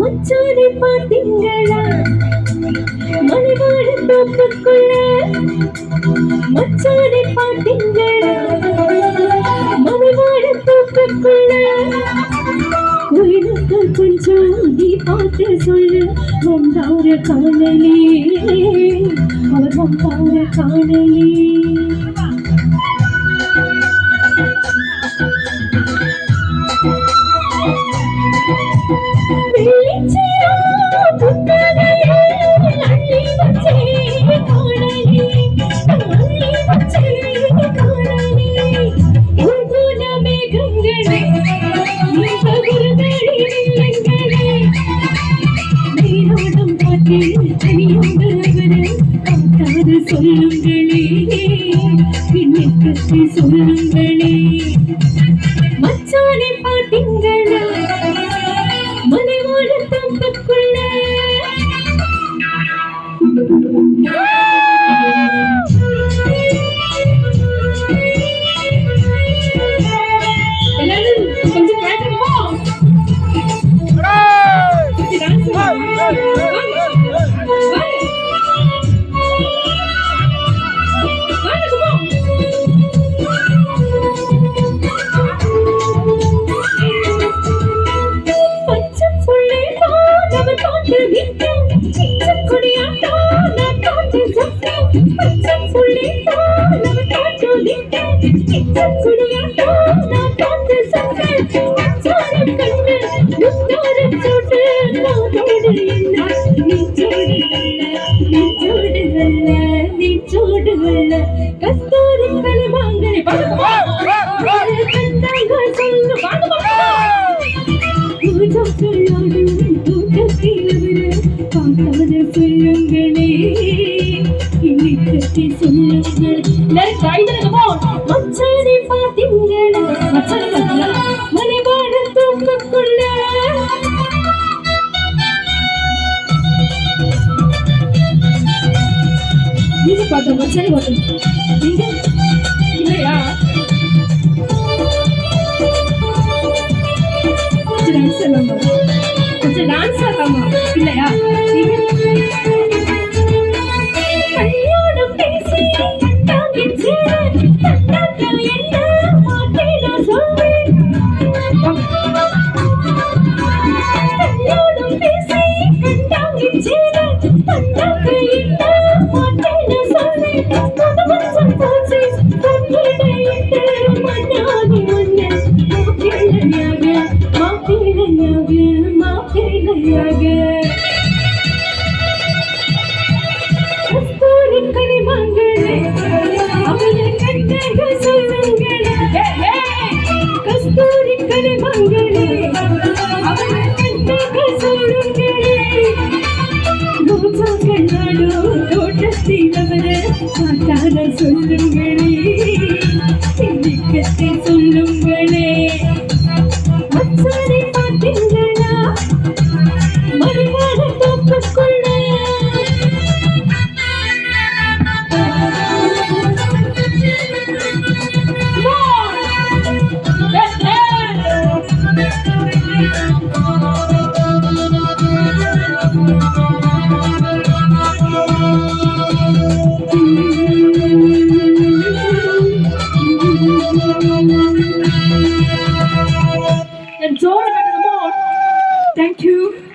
மச்சானை பார்த்தீங்களா மலைவாழ தோப்புக்குள்ள மச்சானை பார்த்தீங்களா மலைவாழ தோப்புக்குள்ள உயிருக்கு கொஞ்சம் நீ பார்த்து சொல்லு வந்தார காணலே அவர் வந்தார காணலே சொல்லுங்களே என்னை பற்றி சொல்லுங்களே மச்சானை பார்த்தீங்களா மலைவாழ தோப்புக்குள்ள எல்லாரும் கொஞ்சம் கேட்டுப்போ கஸ்தூரி களிமங்களை சொல்லுங்களே என்னை பற்றி சொல்லுங்கள் மச்சானை பார்த்தீங்களா மலைவாழ தோப்புக்குள்ள நீங்க பார்த்தோம் மச்சானை பார்த்தோம் நீங்க இல்லையா டான்ஸ் ஆடாமா கொஞ்சம் டான்ஸ் ஆடாமா இல்லையா கல்யாணம் பேசி தாங்கிச்சு என்ன மாட்டேன் சொல்றேன் கல்யாணம் பேசி தாங்கிச்சு கஸ்தூரி களிமங்களே அவனை கண்டக சொல்லுங்களே தோட்டத்தில் அவர பார்த்தாத சொல்லுங்களே நிக்கத்தை சொல்லுங்களே மச்சானை பார்த்தீங்களா மலைவாழ தோப்புக்குள்ள Enjoy. Thank you.